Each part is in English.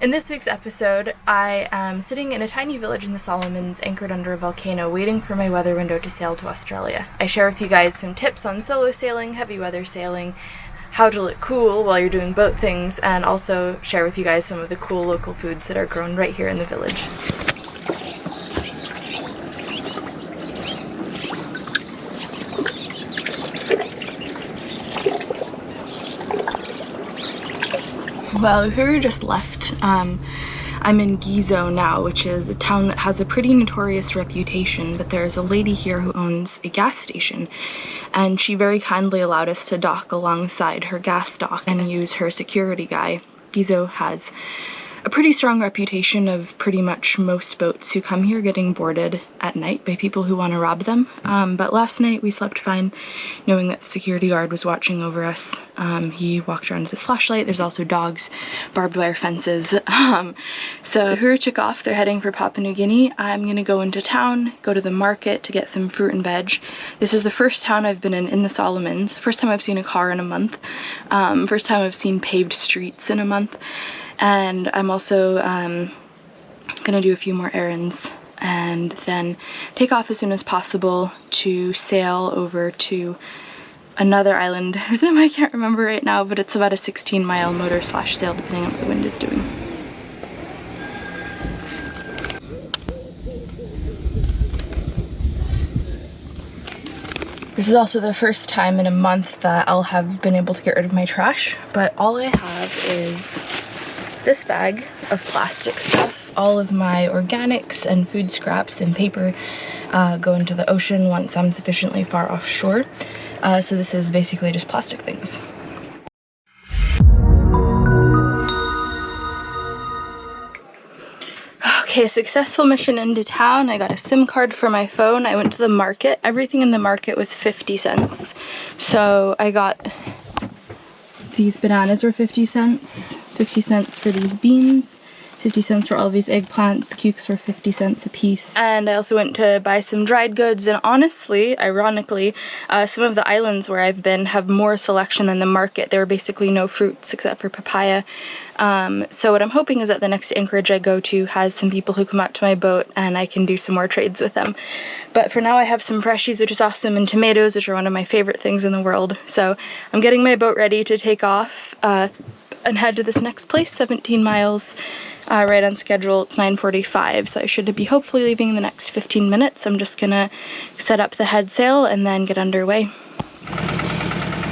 In this week's episode, I am sitting in a tiny village in the Solomons, anchored under a volcano, waiting for my weather window to sail to Australia. I share with you guys some tips on solo sailing, heavy weather sailing, how to look cool while you're doing boat things, and also share with you guys some of the cool local foods that are grown right here in the village. Well, here we just left. I'm in Gizo now, which is a town that has a pretty notorious reputation, but there's a lady here who owns a gas station, and she very kindly allowed us to dock alongside her gas dock and use her security guy. Gizo has a pretty strong reputation of pretty much most boats who come here getting boarded at night by people who want to rob them. But last night we slept fine, knowing that the security guard was watching over us. He walked around with his flashlight. There's also dogs, barbed wire fences. So who took off? They're heading for Papua New Guinea. I'm gonna go into town, go to the market to get some fruit and veg. This is the first town I've been in the Solomons. First time I've seen a car in a month. First time I've seen paved streets in a month. And I'm also gonna do a few more errands and then take off as soon as possible to sail over to another island whose name I can't remember right now, but it's about a 16-mile motor/sail depending on what the wind is doing. This is also the first time in a month that I'll have been able to get rid of my trash, but all I have is this bag of plastic stuff. All of my organics and food scraps and paper go into the ocean once I'm sufficiently far offshore. So this is basically just plastic things. Okay, successful mission into town. I got a SIM card for my phone. I went to the market. Everything in the market was 50 cents. So I got these bananas were 50 cents. 50 cents for these beans, 50 cents for all of these eggplants, cukes were 50 cents a piece. And I also went to buy some dried goods, and honestly, ironically, some of the islands where I've been have more selection than the market. There were basically no fruits except for papaya. So what I'm hoping is that the next anchorage I go to has some people who come out to my boat and I can do some more trades with them. But for now I have some freshies, which is awesome, and tomatoes, which are one of my favorite things in the world. So I'm getting my boat ready to take off and head to this next place, 17 miles, right on schedule. It's 9:45, so I should be hopefully leaving in the next 15 minutes. I'm just gonna set up the head sail and then get underway.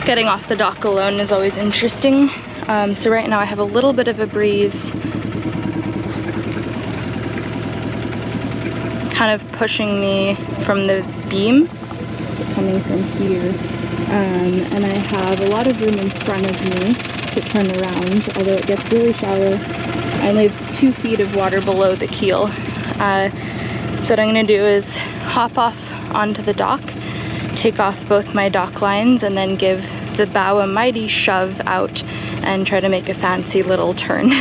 Getting off the dock alone is always interesting. So right now I have a little bit of a breeze kind of pushing me from the beam. It's coming from here. And I have a lot of room in front of me to turn around, although it gets really shallow. I only have 2 feet of water below the keel. So what I'm gonna do is hop off onto the dock, take off both my dock lines, and then give the bow a mighty shove out and try to make a fancy little turn.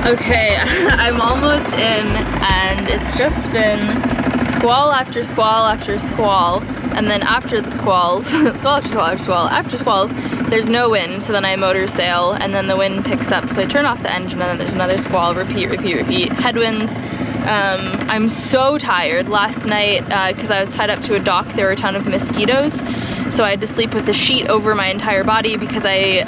Okay, I'm almost in, and it's just been squall after squall after squall, and then after the squalls, squall after squall after squall, after squalls, there's no wind, so then I motor sail, and then the wind picks up, so I turn off the engine, and then there's another squall, repeat, repeat, repeat, headwinds. I'm so tired. Last night, because I was tied up to a dock, there were a ton of mosquitoes, so I had to sleep with a sheet over my entire body because I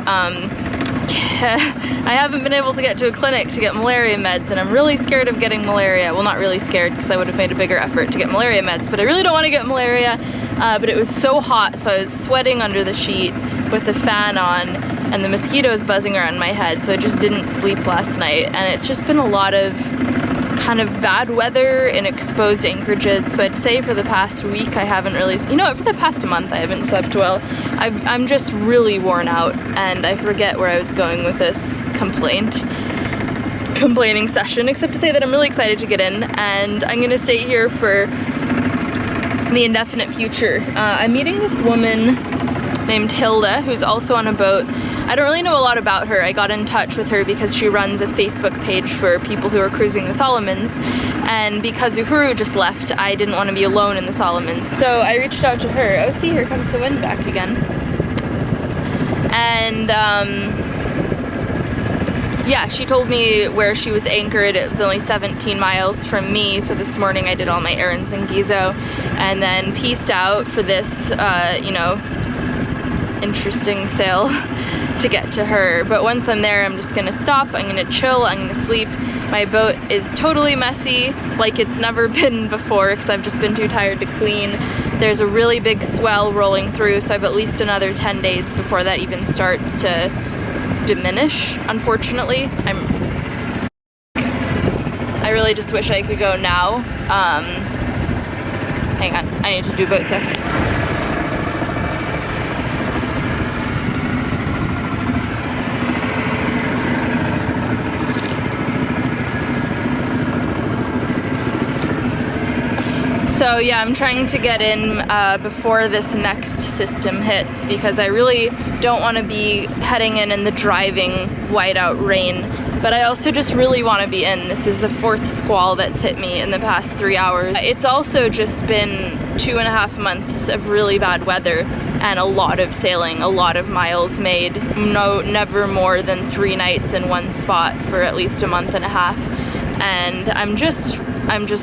haven't been able to get to a clinic to get malaria meds, and I'm really scared of getting malaria. Well, not really scared, because I would have made a bigger effort to get malaria meds, but I really don't want to get malaria. But it was so hot, so I was sweating under the sheet with the fan on, and the mosquitoes buzzing around my head, so I just didn't sleep last night. And it's just been a lot of kind of bad weather in exposed anchorages. So I'd say for the past week I haven't really, you know, for the past month I haven't slept well. I'm just really worn out, and I forget where I was going with this complaining session, except to say that I'm really excited to get in, and I'm gonna stay here for the indefinite future. I'm meeting this woman named Hilda, who's also on a boat. I don't really know a lot about her. I got in touch with her because she runs a Facebook page for people who are cruising the Solomons, and because Uhuru just left, I didn't want to be alone in the Solomons. So I reached out to her. Oh, see, here comes the wind back again. And yeah, she told me where she was anchored. It was only 17 miles from me, so this morning I did all my errands in Gizo and then peaced out for this, you know, interesting sail to get to her. But once I'm there, I'm just gonna stop, I'm gonna chill, I'm gonna sleep. My boat is totally messy, like it's never been before, because I've just been too tired to clean. There's a really big swell rolling through, so I have at least another 10 days before that even starts to diminish, unfortunately. I really just wish I could go now. Hang on, I need to do boat stuff. So yeah, I'm trying to get in before this next system hits, because I really don't want to be heading in the driving whiteout rain, but I also just really want to be in. This is the 4th squall that's hit me in the past 3 hours. It's also just been 2.5 months of really bad weather and a lot of sailing, a lot of miles made. No, never more than 3 nights in one spot for at least a month and a half, and I'm just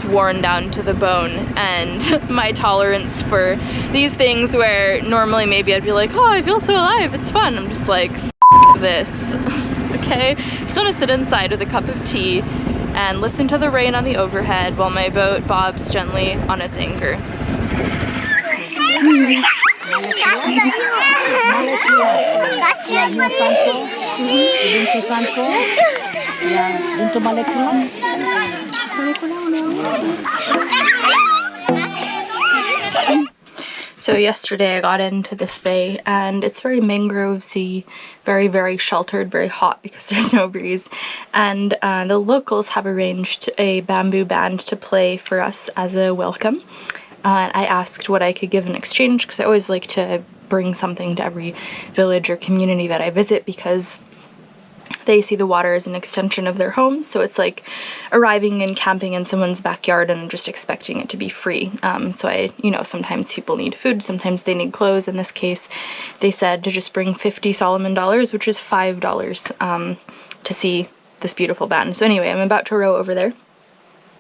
worn down to the bone, and my tolerance for these things, where normally maybe I'd be like, oh, I feel so alive, it's fun, I'm just like, F this. Okay, just want to sit inside with a cup of tea and listen to the rain on the overhead while my boat bobs gently on its anchor. So yesterday I got into this bay, and it's very mangrovesy, very, very sheltered, very hot because there's no breeze. And the locals have arranged a bamboo band to play for us as a welcome. I asked what I could give in exchange, because I always like to bring something to every village or community that I visit, because they see the water as an extension of their homes, so it's like arriving and camping in someone's backyard and just expecting it to be free. So you know, sometimes people need food, sometimes they need clothes. In this case, they said to just bring 50 Solomon dollars, which is $5, to see this beautiful band. So anyway, I'm about to row over there.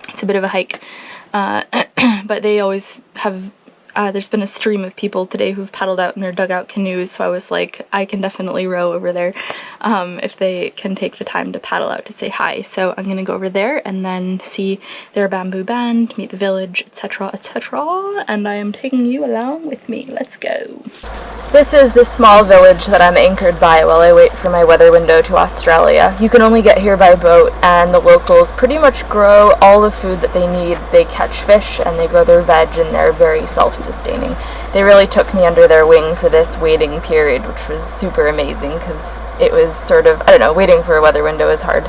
It's a bit of a hike, but they always have there's been a stream of people today who've paddled out in their dugout canoes, so I was like, I can definitely row over there if they can take the time to paddle out to say hi. So I'm gonna go over there and then see their bamboo band, meet the village, etc., etc., and I am taking you along with me. Let's go. This is the small village that I'm anchored by while I wait for my weather window to Australia. You can only get here by boat, and the locals pretty much grow all the food that they need. They catch fish and they grow their veg, and they're very self-sustaining. They really took me under their wing for this waiting period, which was super amazing, because it was sort of, I don't know, waiting for a weather window is hard.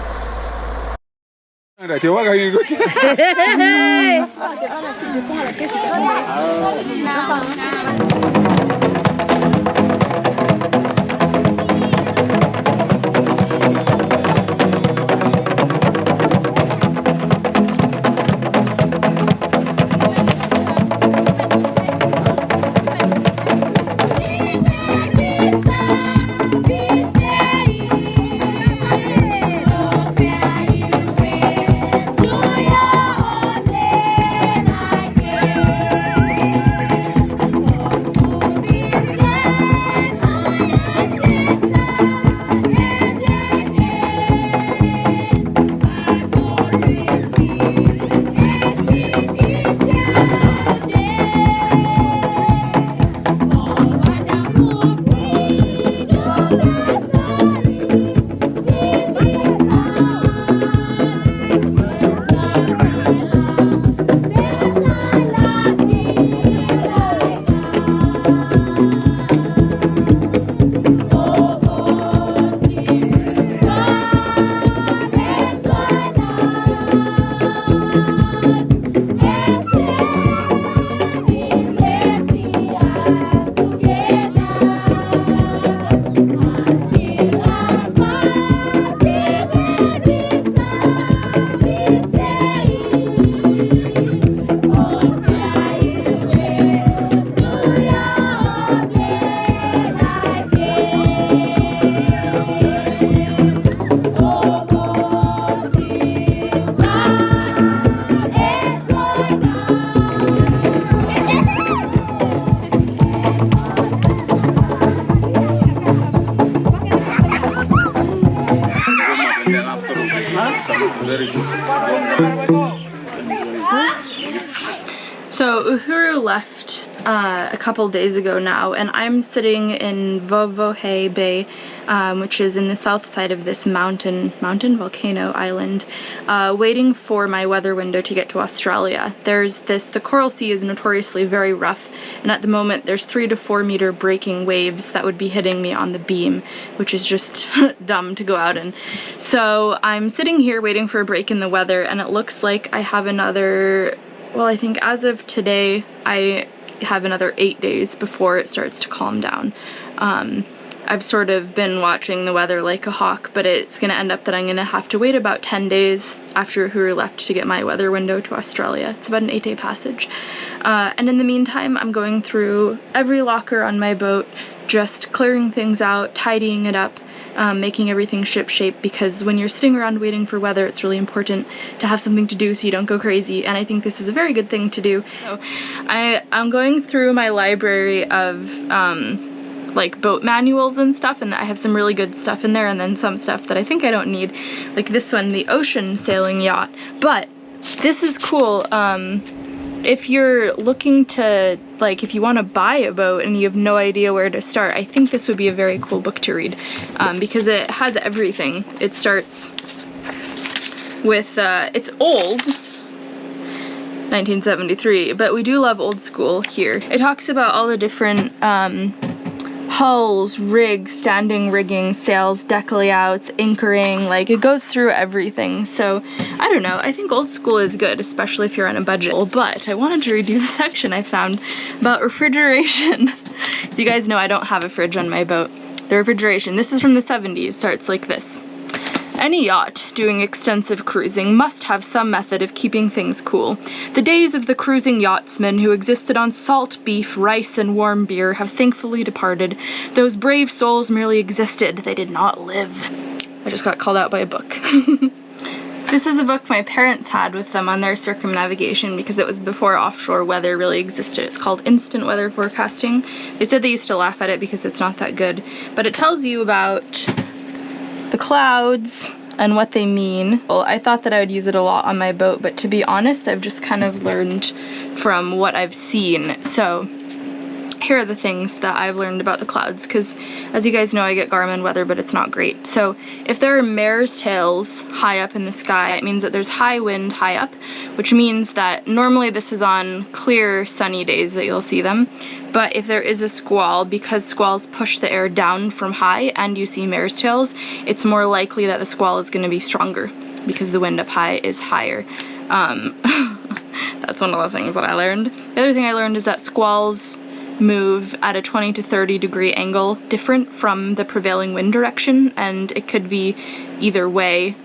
So Uhuru left a couple days ago now, and I'm sitting in Vovohe Bay, which is in the south side of this volcano island, waiting for my weather window to get to Australia. The Coral Sea is notoriously very rough, and at the moment there's 3 to 4 meter breaking waves that would be hitting me on the beam, which is just dumb to go out in. So I'm sitting here waiting for a break in the weather, and it looks like I have another, well, I think as of today, I have another 8 days before it starts to calm down. I've sort of been watching the weather like a hawk, but it's going to end up that I'm going to have to wait about 10 days after Uhuru left to get my weather window to Australia. It's about an 8-day passage. And in the meantime, I'm going through every locker on my boat, just clearing things out, tidying it up, making everything shipshape, because when you're sitting around waiting for weather, it's really important to have something to do so you don't go crazy, and I think this is a very good thing to do. So I'm going through my library of like boat manuals and stuff, and I have some really good stuff in there, and then some stuff that I think I don't need, like this one, the ocean sailing yacht. But this is cool if you're looking to, like, if you want to buy a boat and you have no idea where to start. I think this would be a very cool book to read, because it has everything. It starts with it's old, 1973, but we do love old school here. It talks about all the different hulls, rigs, standing rigging, sails, deck layouts, anchoring, like it goes through everything. So I don't know, I think old school is good, especially if you're on a budget. But I wanted to read you the section I found about refrigeration. So you guys know I don't have a fridge on my boat. The refrigeration, this is from the 70s, starts like this. Any yacht doing extensive cruising must have some method of keeping things cool. The days of the cruising yachtsmen who existed on salt beef, rice, and warm beer have thankfully departed. Those brave souls merely existed, they did not live. I just got called out by a book. This is a book my parents had with them on their circumnavigation because it was before offshore weather really existed. It's called Instant Weather Forecasting. They said they used to laugh at it because it's not that good, but it tells you about the clouds and what they mean. Well, I thought that I would use it a lot on my boat, but to be honest, I've just kind of learned from what I've seen. So here are the things that I've learned about the clouds, because as you guys know, I get Garmin weather, but it's not great. So if there are mare's tails high up in the sky, it means that there's high wind high up, which means that normally this is on clear sunny days that you'll see them. But if there is a squall, because squalls push the air down from high and you see mare's tails, it's more likely that the squall is going to be stronger because the wind up high is higher. That's one of those things that I learned. The other thing I learned is that squalls move at a 20 to 30 degree angle different from the prevailing wind direction, and it could be either way.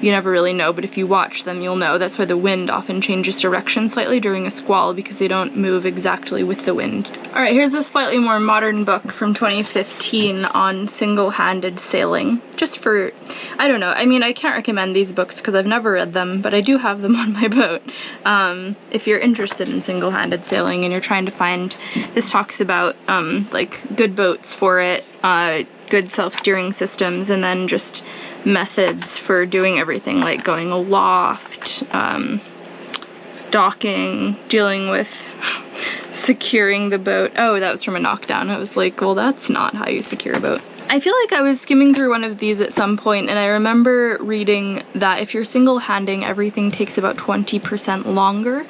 You never really know, but if you watch them, you'll know. That's why the wind often changes direction slightly during a squall, because they don't move exactly with the wind. Alright, here's a slightly more modern book from 2015 on single-handed sailing. Just for, I don't know, I mean, I can't recommend these books because I've never read them, but I do have them on my boat. If you're interested in single-handed sailing and you're trying to find, this talks about, like, good boats for it, good self-steering systems, and then just methods for doing everything, like going aloft, docking, dealing with securing the boat. Oh, that was from a knockdown. I was like, well, that's not how you secure a boat. I feel like I was skimming through one of these at some point, and I remember reading that if you're single-handing, everything takes about 20% longer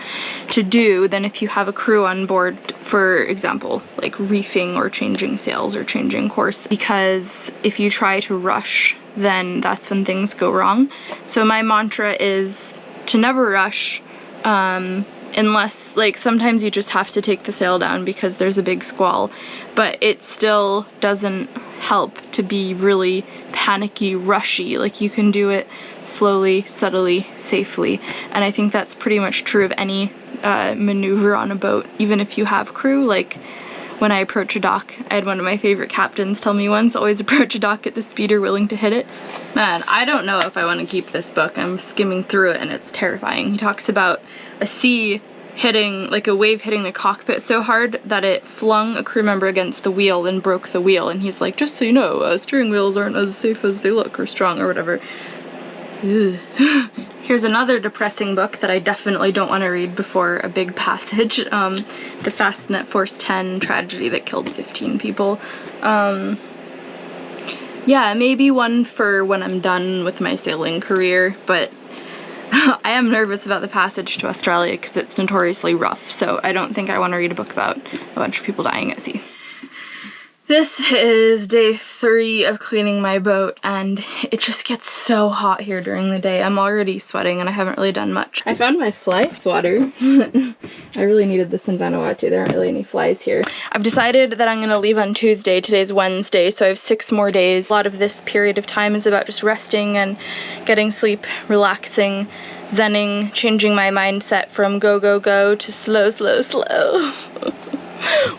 to do than if you have a crew on board, for example, like reefing or changing sails or changing course, because if you try to rush, then that's when things go wrong. So my mantra is to never rush, unless, like, sometimes you just have to take the sail down because there's a big squall, but it still doesn't help to be really panicky, rushy. Like, you can do it slowly, subtly, safely, and I think that's pretty much true of any maneuver on a boat, even if you have crew. Like, when I approach a dock, I had one of my favorite captains tell me once, always approach a dock at the speed you're willing to hit it. Man, I don't know if I want to keep this book. I'm skimming through it and it's terrifying. He talks about a sea hitting, like a wave hitting the cockpit so hard that it flung a crew member against the wheel and broke the wheel, and he's like, just so you know, steering wheels aren't as safe as they look or strong or whatever. Ugh. Here's another depressing book that I definitely don't want to read before a big passage. The Fastnet Force 10 tragedy that killed 15 people. Yeah, maybe one for when I'm done with my sailing career, but I am nervous about the passage to Australia because it's notoriously rough, so I don't think I want to read a book about a bunch of people dying at sea. This is day 3 of cleaning my boat, and it just gets so hot here during the day. I'm already sweating and I haven't really done much. I found my fly swatter. I really needed this in Vanuatu. There aren't really any flies here. I've decided that I'm going to leave on Tuesday. Today's Wednesday, so I have 6 more days. A lot of this period of time is about just resting and getting sleep, relaxing, zenning, changing my mindset from go, go, go to slow, slow, slow.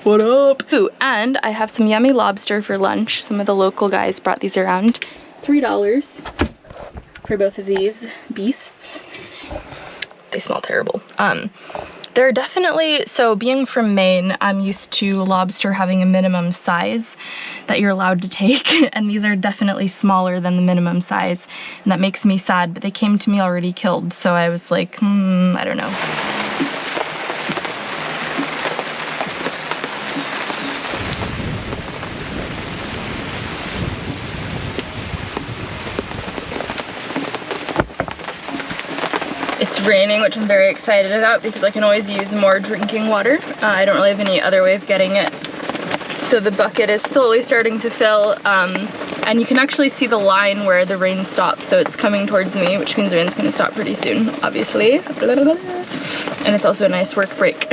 What up? Ooh, and I have some yummy lobster for lunch. Some of the local guys brought these around. $3 for both of these beasts. They smell terrible. They're definitely, so being from Maine, I'm used to lobster having a minimum size that you're allowed to take, and these are definitely smaller than the minimum size, and that makes me sad, but they came to me already killed, so I was like, I don't know. It's raining, which I'm very excited about because I can always use more drinking water. I don't really have any other way of getting it. So the bucket is slowly starting to fill, and you can actually see the line where the rain stops, so it's coming towards me, which means the rain's going to stop pretty soon, obviously. And it's also a nice work break.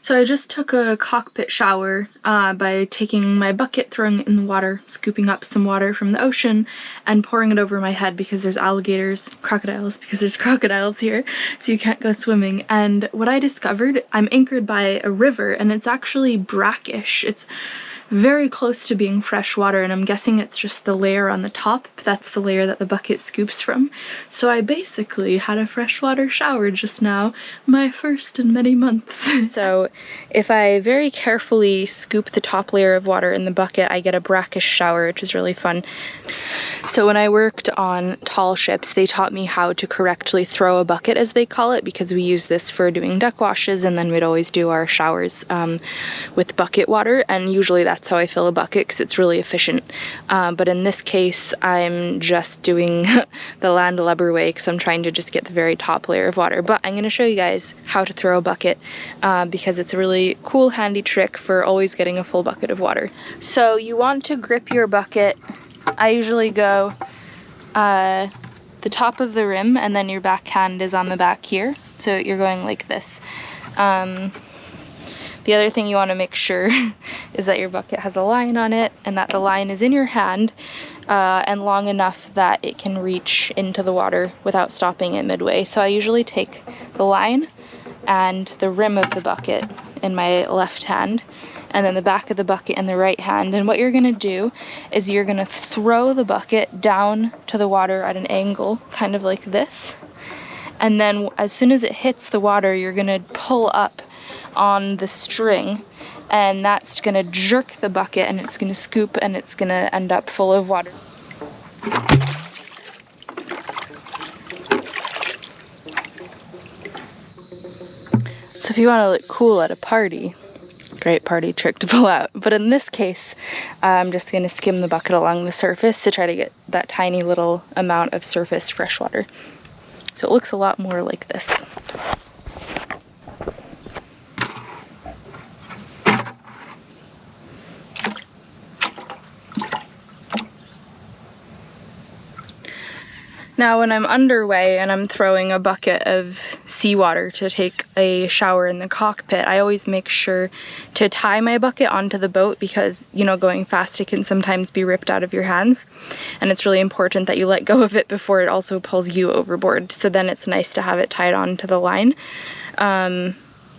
So I just took a cockpit shower by taking my bucket, throwing it in the water, scooping up some water from the ocean, and pouring it over my head because there's crocodiles, because there's crocodiles here, so you can't go swimming. And what I discovered, I'm anchored by a river, and it's actually brackish. It's very close to being fresh water, and I'm guessing it's just the layer on the top, but that's the layer that the bucket scoops from. So I basically had a freshwater shower just now, my first in many months. So if I very carefully scoop the top layer of water in the bucket, I get a brackish shower, which is really fun. So when I worked on tall ships, they taught me how to correctly throw a bucket, as they call it, because we use this for doing deck washes, and then we'd always do our showers with bucket water, and usually that's how I fill a bucket because it's really efficient. But in this case, I'm just doing the landlubber way because I'm trying to just get the very top layer of water. But I'm going to show you guys how to throw a bucket because it's a really cool, handy trick for always getting a full bucket of water. So you want to grip your bucket. I usually go the top of the rim, and then your backhand is on the back here. So you're going like this. The other thing you want to make sure is that your bucket has a line on it, and that the line is in your hand and long enough that it can reach into the water without stopping it midway. So I usually take the line and the rim of the bucket in my left hand, and then the back of the bucket in the right hand. And what you're going to do is you're going to throw the bucket down to the water at an angle, kind of like this. And then as soon as it hits the water, you're going to pull up on the string, and that's going to jerk the bucket, and it's going to scoop, and it's going to end up full of water. So if you want to look cool at a party, great party trick to pull out. But in this case, I'm just going to skim the bucket along the surface to try to get that tiny little amount of surface fresh water. So it looks a lot more like this. Now when I'm underway and I'm throwing a bucket of seawater to take a shower in the cockpit, I always make sure to tie my bucket onto the boat because, you know, going fast it can sometimes be ripped out of your hands, and it's really important that you let go of it before it also pulls you overboard. So then it's nice to have it tied onto the line.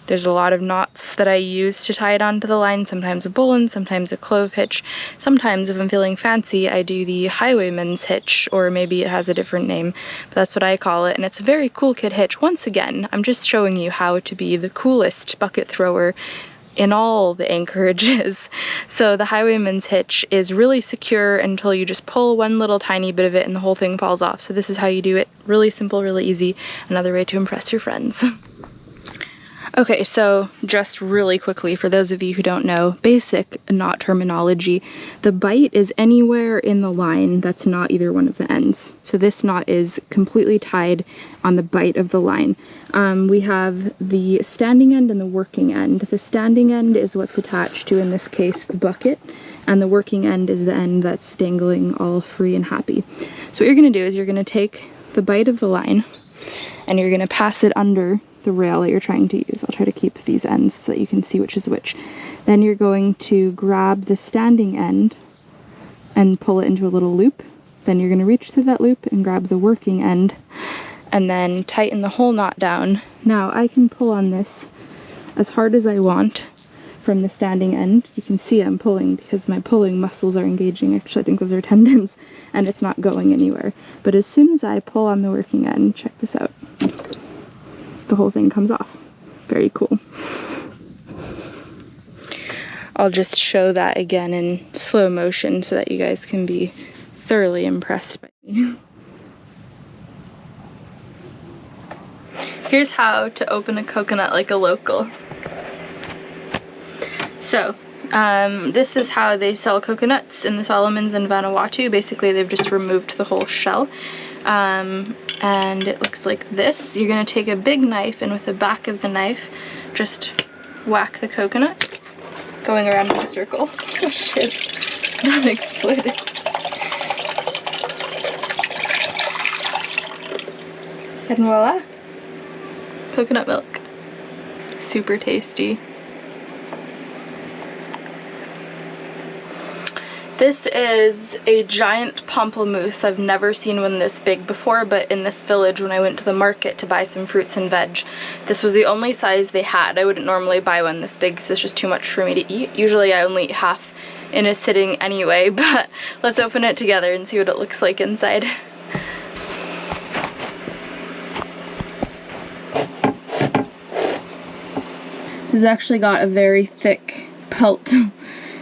There's a lot of knots that I use to tie it onto the line, sometimes a bowline, sometimes a clove hitch. Sometimes, if I'm feeling fancy, I do the highwayman's hitch, or maybe it has a different name, but that's what I call it, and it's a very cool kid hitch. Once again, I'm just showing you how to be the coolest bucket thrower in all the anchorages. So the highwayman's hitch is really secure until you just pull one little tiny bit of it and the whole thing falls off. So this is how you do it. Really simple, really easy. Another way to impress your friends. Okay, so just really quickly, for those of you who don't know, basic knot terminology, the bight is anywhere in the line that's not either one of the ends. So this knot is completely tied on the bight of the line. We have the standing end and the working end. The standing end is what's attached to, in this case, the bucket, and the working end is the end that's dangling all free and happy. So what you're gonna do is you're gonna take the bight of the line and you're gonna pass it under the rail that you're trying to use. I'll try to keep these ends so that you can see which is which. Then you're going to grab the standing end and pull it into a little loop. Then you're going to reach through that loop and grab the working end and then tighten the whole knot down. Now I can pull on this as hard as I want from the standing end. You can see I'm pulling because my pulling muscles are engaging. Actually, I think those are tendons, and it's not going anywhere. But as soon as I pull on the working end, check this out, the whole thing comes off. Very cool. I'll just show that again in slow motion so that you guys can be thoroughly impressed by me. Here's how to open a coconut like a local. So, this is how they sell coconuts in the Solomons and Vanuatu. Basically, they've just removed the whole shell. And it looks like this. You're gonna take a big knife, and with the back of the knife, just whack the coconut, going around in a circle. Oh shit, that exploded. And voila, coconut milk. Super tasty. This is a giant pamplemousse. I've never seen one this big before, but in this village when I went to the market to buy some fruits and veg, this was the only size they had. I wouldn't normally buy one this big because it's just too much for me to eat. Usually I only eat half in a sitting anyway, but let's open it together and see what it looks like inside. This has actually got a very thick pelt.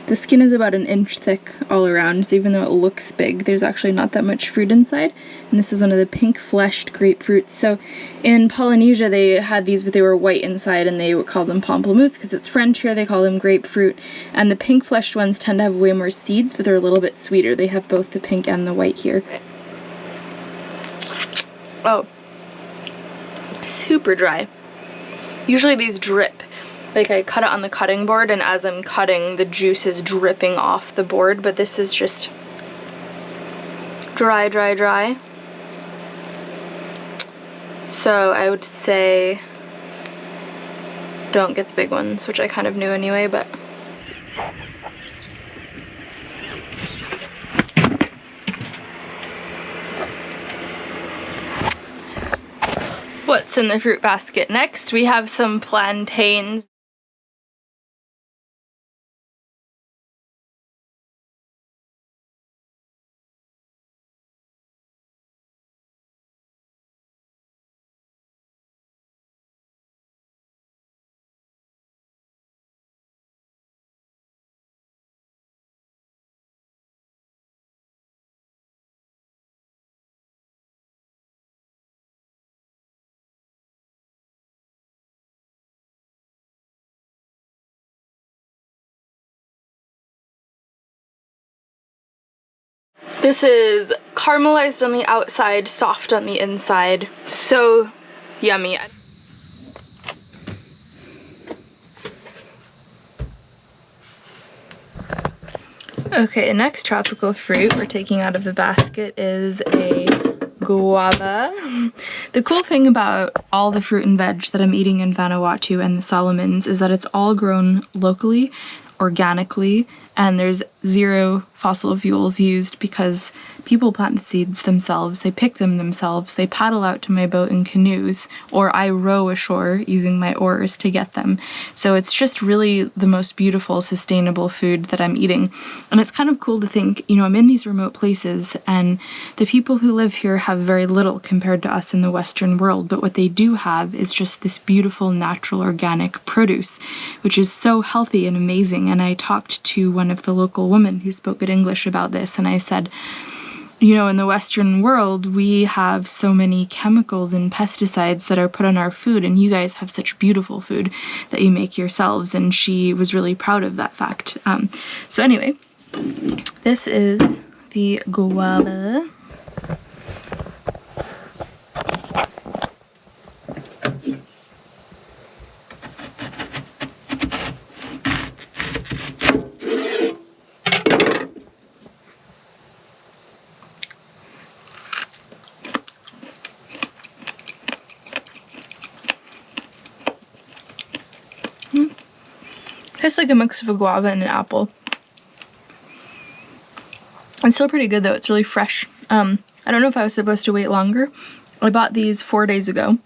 The skin is about 1 inch thick all around, so even though it looks big, there's actually not that much fruit inside. And this is one of the pink-fleshed grapefruits. So in Polynesia, they had these, but they were white inside, and they would call them pamplemousse because it's French. Here they call them grapefruit. And the pink-fleshed ones tend to have way more seeds, but they're a little bit sweeter. They have both the pink and the white here. Oh, super dry. Usually these drip. Like, I cut it on the cutting board, and as I'm cutting, the juice is dripping off the board, but this is just dry, dry, dry. So I would say don't get the big ones, which I kind of knew anyway, but what's in the fruit basket next? We have some plantains. This is caramelized on the outside, soft on the inside. So yummy. Okay, the next tropical fruit we're taking out of the basket is a guava. The cool thing about all the fruit and veg that I'm eating in Vanuatu and the Solomons is that it's all grown locally, organically, and there's 0 fossil fuels used because people plant the seeds themselves, they pick them themselves, they paddle out to my boat in canoes, or I row ashore using my oars to get them. So it's just really the most beautiful, sustainable food that I'm eating. And it's kind of cool to think, you know, I'm in these remote places and the people who live here have very little compared to us in the Western world, but what they do have is just this beautiful, natural, organic produce, which is so healthy and amazing. And I talked to one of the local women who spoke good English about this, and I said, you know, in the Western world, we have so many chemicals and pesticides that are put on our food, and you guys have such beautiful food that you make yourselves. And she was really proud of that fact. So anyway, this is the guava. Tastes like a mix of a guava and an apple. It's still pretty good though, it's really fresh. I don't know if I was supposed to wait longer. I bought these 4 days ago,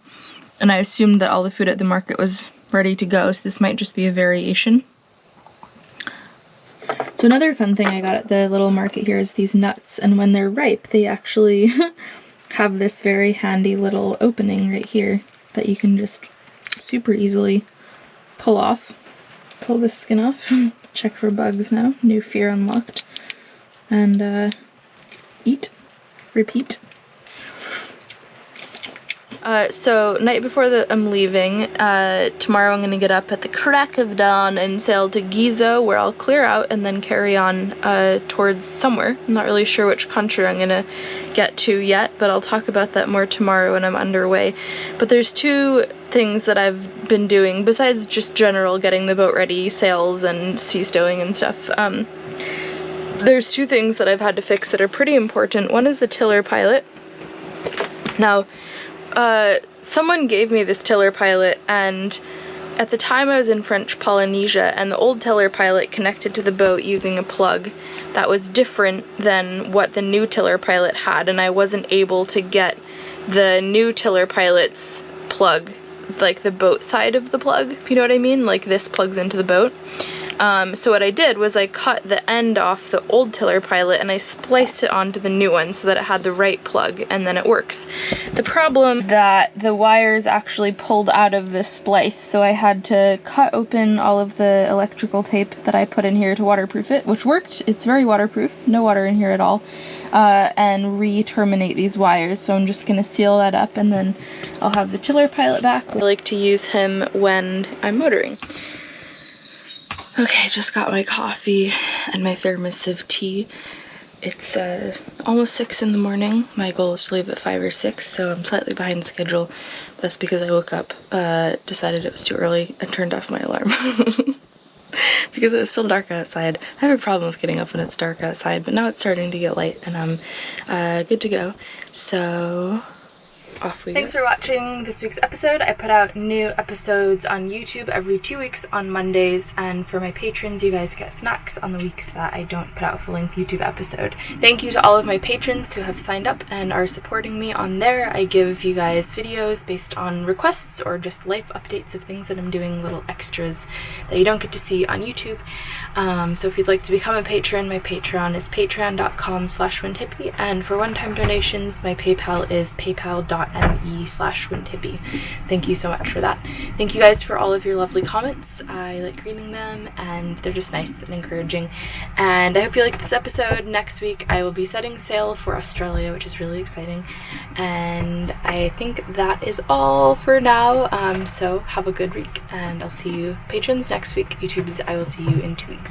and I assumed that all the food at the market was ready to go, so this might just be a variation. So another fun thing I got at the little market here is these nuts, and when they're ripe, they actually have this very handy little opening right here that you can just super easily pull off. Pull the skin off, check for bugs now, new fear unlocked, and eat, repeat. So night before I'm leaving, tomorrow I'm gonna get up at the crack of dawn and sail to Gizo, where I'll clear out and then carry on towards somewhere. I'm not really sure which country I'm gonna get to yet, but I'll talk about that more tomorrow when I'm underway. But there's two things that I've been doing, besides just general getting the boat ready, sails and sea stowing and stuff. There's two things that I've had to fix that are pretty important. One is the tiller pilot. Now, someone gave me this tiller pilot, and at the time I was in French Polynesia, and the old tiller pilot connected to the boat using a plug that was different than what the new tiller pilot had, and I wasn't able to get the new tiller pilot's plug, like the boat side of the plug, if you know what I mean, like this plugs into the boat. So what I did was I cut the end off the old tiller pilot and I spliced it onto the new one so that it had the right plug, and then it works. The problem is that the wires actually pulled out of this splice, so I had to cut open all of the electrical tape that I put in here to waterproof it, which worked. It's very waterproof, no water in here at all, and re-terminate these wires. So I'm just gonna seal that up, and then I'll have the tiller pilot back. I like to use him when I'm motoring. Okay, just got my coffee and my thermos of tea. It's almost 6 in the morning. My goal is to leave at 5 or 6, so I'm slightly behind schedule. That's because I woke up, decided it was too early, and turned off my alarm. Because it was still dark outside. I have a problem with getting up when it's dark outside, but now it's starting to get light and I'm good to go. So off we go. Thanks for watching this week's episode. I put out new episodes on YouTube every 2 weeks on Mondays, and for my patrons, you guys get snacks on the weeks that I don't put out a full-length YouTube episode. Thank you to all of my patrons who have signed up and are supporting me on there. I give you guys videos based on requests or just life updates of things that I'm doing, little extras that you don't get to see on YouTube. So if you'd like to become a patron, my Patreon is patreon.com/windhippie, and for one-time donations, my PayPal is paypal.me/windhippie. Thank you so much for that. Thank you guys for all of your lovely comments. I like reading them, and they're just nice and encouraging. And I hope you like this episode. Next week, I will be setting sail for Australia, which is really exciting. And I think that is all for now. So have a good week, and I'll see you patrons next week. YouTubes, I will see you in 2 weeks.